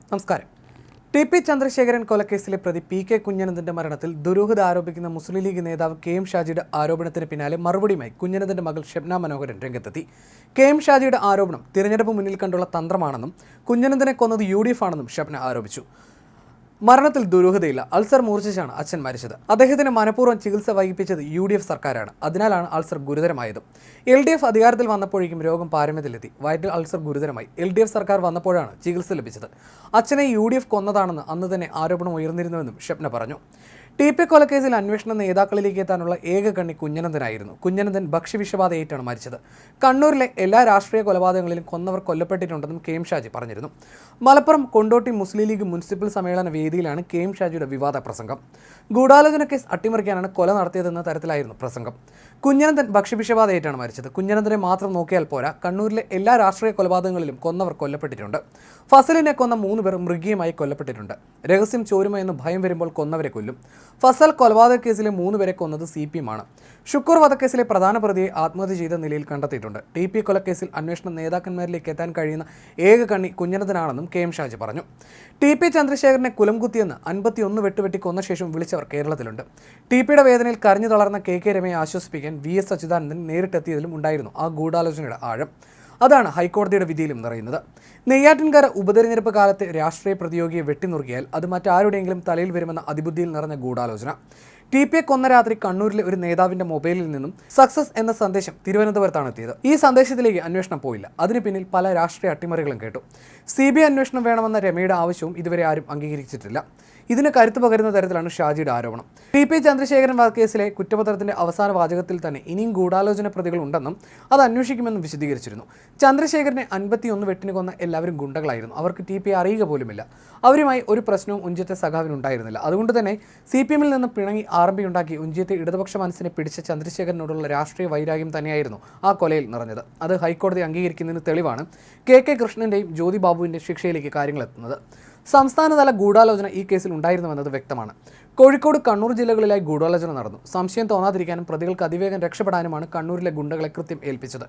നമസ്കാരം. ടി.പി. ചന്ദ്രശേഖരൻ കൊലക്കേസിലെ പ്രതി പി.കെ. കുഞ്ഞനന്ദന്റെ മരണത്തിൽ ദുരൂഹത ആരോപിക്കുന്ന മുസ്ലിം ലീഗ് നേതാവ് കെ.എം. ഷാജിയുടെ ആരോപണത്തിന് പിന്നാലെ മറുപടിയുമായി കുഞ്ഞനന്ദന്റെ മകൾ ഷബ്ന മനോഹരൻ രംഗത്തെത്തി. കെ.എം. ഷാജിയുടെ ആരോപണം തിരഞ്ഞെടുപ്പ് മുന്നിൽ കണ്ടുള്ള തന്ത്രമാണെന്നും കുഞ്ഞനന്ദനെ കൊന്നത് UDF ആണെന്നും ഷബ്ന ആരോപിച്ചു. മരണത്തിൽ ദുരൂഹതയില്ല. അൾസർ മൂർച്ഛിച്ചാണ് അച്ഛൻ മരിച്ചത്. അദ്ദേഹത്തിന് മനഃപൂർവ്വം ചികിത്സ വൈകിപ്പിച്ചത് UDF സർക്കാരാണ്. അതിനാലാണ് അൾസർ ഗുരുതരമായത്. LDF അധികാരത്തിൽ വന്നപ്പോഴേക്കും രോഗം പാരമ്യത്തിലെത്തി. വയറ്റിൽ അൾസർ ഗുരുതരമായി. LDF സർക്കാർ വന്നപ്പോഴാണ് ചികിത്സ ലഭിച്ചത്. അച്ഛനെ UDF കൊന്നതാണെന്ന് അന്ന് തന്നെ ആരോപണം ഉയർന്നിരുന്നുവെന്നും ഷബ്ന പറഞ്ഞു. ടി.പി. കൊലക്കേസിൽ അന്വേഷണ നേതാക്കളിലേക്ക് എത്താനുള്ള ഏക കണ്ണി കുഞ്ഞനന്ദനായിരുന്നു. കുഞ്ഞനന്ദൻ ഭക്ഷ്യവിഷബാധയേറ്റാണ് മരിച്ചത്. കണ്ണൂരിലെ എല്ലാ രാഷ്ട്രീയ കൊലപാതകങ്ങളിലും കൊന്നവർ കൊല്ലപ്പെട്ടിട്ടുണ്ടെന്നും കെ.എം. ഷാജി പറഞ്ഞിരുന്നു. മലപ്പുറം കൊണ്ടോട്ടി മുസ്ലിം ലീഗ് മുനിസിപ്പൽ സമ്മേളന വേദിയിലാണ് കെ.എം. ഷാജിയുടെ വിവാദ പ്രസംഗം. ഗൂഢാലോചന കേസ് അട്ടിമറിക്കാനാണ് കൊല നടത്തിയതെന്ന തരത്തിലായിരുന്നു പ്രസംഗം. കുഞ്ഞനന്ദൻ ഭക്ഷ്യവിഷബാധയേറ്റാണ് മരിച്ചത്. കുഞ്ഞനന്ദനെ മാത്രം നോക്കിയാൽ പോരാ, കണ്ണൂരിലെ എല്ലാ രാഷ്ട്രീയ കൊലപാതകങ്ങളിലും കൊന്നവർ കൊല്ലപ്പെട്ടിട്ടുണ്ട്. ഫസലിനെ കൊന്ന 3 പേർ മൃഗീയമായി കൊല്ലപ്പെട്ടിട്ടുണ്ട്. രഹസ്യം ചോരുമോ എന്ന് ഭയം വരുമ്പോൾ കൊന്നവരെ കൊല്ലും. ഫസൽ കൊലപാതക കേസിലെ 3 പേരെ കൊന്നത് CPM ആണ്. ഷുക്കൂർ വധക്കേസിലെ പ്രധാന പ്രതിയെ ആത്മഹത്യ ചെയ്ത നിലയിൽ കണ്ടെത്തിയിട്ടുണ്ട്. ടി.പി. കൊലക്കേസിൽ അന്വേഷണ നേതാക്കന്മാരിലേക്ക് എത്താൻ കഴിയുന്ന ഏക കണ്ണി കുഞ്ഞനന്ദനാണെന്നും കെ.എം. ഷാജി പറഞ്ഞു. ടി.പി. ചന്ദ്രശേഖരനെ കുലംകുത്തിയെന്ന് 51 വെട്ടുവെട്ടി കൊന്ന ശേഷം വിളിച്ചവർ കേരളത്തിലുണ്ട്. ടി.പിയുടെ വേദനയിൽ കരഞ്ഞു തളർന്ന കെ രമയെ ആശ്വസിപ്പിക്കാൻ VS അച്യുതാനന്ദൻ നേരിട്ടെത്തിയതിലും ഉണ്ടായിരുന്നു ആ ഗൂഢാലോചനയുടെ ആഴം. അതാണ് ഹൈക്കോടതിയുടെ വിധിയിലും നിറയുന്നത്. നെയ്യാറ്റിൻകര ഉപതെരഞ്ഞെടുപ്പ് കാലത്തെ രാഷ്ട്രീയ പ്രതിയോഗിയെ വെട്ടിനുറുക്കിയാൽ അത് മറ്റാരുടെയെങ്കിലും തലയിൽ വരുമെന്ന അതിബുദ്ധിയിൽ നിറഞ്ഞ ഗൂഢാലോചന. ടി.പിയെ കൊന്ന രാത്രി കണ്ണൂരിലെ ഒരു നേതാവിന്റെ മൊബൈലിൽ നിന്നും സക്സസ് എന്ന സന്ദേശം തിരുവനന്തപുരത്താണ് എത്തിയത്. ഈ സന്ദേശത്തിലേക്ക് അന്വേഷണം പോയില്ല. അതിന് പിന്നിൽ പല രാഷ്ട്രീയ അട്ടിമറികളും കേട്ടു. CBI അന്വേഷണം വേണമെന്ന രമയുടെ ആവശ്യവും ഇതുവരെ ആരും അംഗീകരിച്ചിട്ടില്ല. ഇതിന് കരുത്ത് പകരുന്ന തരത്തിലാണ് ഷാജിയുടെ ആരോപണം. ടി.പി. ചന്ദ്രശേഖരൻ വധക്കേസിലെ കുറ്റപത്രത്തിന്റെ അവസാന വാചകത്തിൽ തന്നെ ഇനിയും ഗൂഢാലോചന പ്രതികൾ ഉണ്ടെന്നും അത് അന്വേഷിക്കുമെന്നും വിശദീകരിച്ചിരുന്നു. ചന്ദ്രശേഖരനെ 51 വെട്ടിന് കൊന്ന എല്ലാവരും ഗുണ്ടകളായിരുന്നു. അവർക്ക് ടി.പിയെ അറിയുക പോലുമില്ല. അവരുമായി ഒരു പ്രശ്നവും ഉഞ്ചത്തെ സഖാവിനുണ്ടായിരുന്നില്ല. അതുകൊണ്ട് തന്നെ CPM-ൽ നിന്നും പിണങ്ങി RMP ഉണ്ടാക്കി ഉഞ്ചത്തെ ഇടതുപക്ഷ മനസ്സിനെ പിടിച്ച ചന്ദ്രശേഖരനോടുള്ള രാഷ്ട്രീയ വൈരാഗ്യം തന്നെയായിരുന്നു ആ കൊലയിൽ നിറഞ്ഞത്. അത് ഹൈക്കോടതി അംഗീകരിക്കുന്നതിന് തെളിവാണ് കെ കൃഷ്ണന്റെയും ജ്യോതി ബാബുവിന്റെ ശിക്ഷയിലേക്ക് കാര്യങ്ങൾ എത്തുന്നത്. സംസ്ഥാനതല ഗൂഢാലോചന ഈ കേസിൽ ഉണ്ടായിരുന്നുവെന്നത് വ്യക്തമാണ്. കോഴിക്കോട്, കണ്ണൂർ ജില്ലകളിലായി ഗൂഢാലോചന നടന്നു. സംശയം തോന്നാതിരിക്കാനും പ്രതികൾക്ക് അതിവേഗം രക്ഷപ്പെടാനുമാണ് കണ്ണൂരിലെ ഗുണ്ടകളെ കൃത്യം ഏൽപ്പിച്ചത്.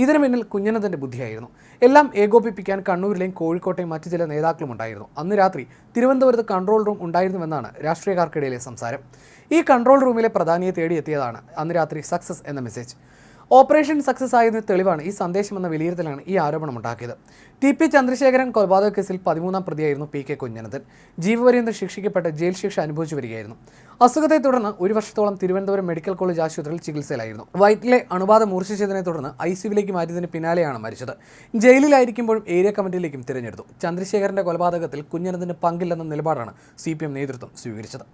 ഇതിനു പിന്നിൽ കുഞ്ഞനന്ദന്റെ ബുദ്ധിയായിരുന്നു. എല്ലാം ഏകോപിപ്പിക്കാൻ കണ്ണൂരിലെയും കോഴിക്കോട്ടെയും മറ്റു ചില നേതാക്കളും ഉണ്ടായിരുന്നു. അന്ന് രാത്രി തിരുവനന്തപുരത്ത് കൺട്രോൾ റൂം ഉണ്ടായിരുന്നുവെന്നാണ് രാഷ്ട്രീയക്കാർക്കിടയിലെ സംസാരം. ഈ കൺട്രോൾ റൂമിലെ പ്രധാനിയെ തേടിയെത്തിയതാണ് അന്ന് രാത്രി സക്സസ് എന്ന മെസ്സേജ്. ഓപ്പറേഷൻ സക്സസ് ആയതിന് തെളിവാണ് ഈ സന്ദേശമെന്ന വിലയിരുത്തലാണ് ഈ ആരോപണം ഉണ്ടാക്കിയത്. ടി.പി. ചന്ദ്രശേഖരൻ കൊലപാതക കേസിൽ 13ാം പ്രതിയായിരുന്നു പി.കെ. കുഞ്ഞനന്ദൻ. ജീവപര്യന്തം ശിക്ഷിക്കപ്പെട്ട് ജയിൽ ശിക്ഷ അനുഭവിച്ചു വരികയായിരുന്നു. അസുഖത്തെ തുടർന്ന് 1 വർഷത്തോളം തിരുവനന്തപുരം മെഡിക്കൽ കോളേജ് ആശുപത്രിയിൽ ചികിത്സയിലായിരുന്നു. വയറ്റിലെ അണുബാധ മൂർച്ഛിച്ചതിനെ തുടർന്ന് ICUവിലേക്ക് മാറ്റിയതിന് പിന്നാലെയാണ് മരിച്ചത്. ജയിലിലായിരിക്കുമ്പോഴും ഏരിയ കമ്മിറ്റിയിലേക്കും തിരഞ്ഞെടുത്തു. ചന്ദ്രശേഖരന്റെ കൊലപാതകത്തിൽ കുഞ്ഞനന്ദന് പങ്കില്ലെന്ന നിലപാടാണ് CPM നേതൃത്വം സ്വീകരിച്ചത്.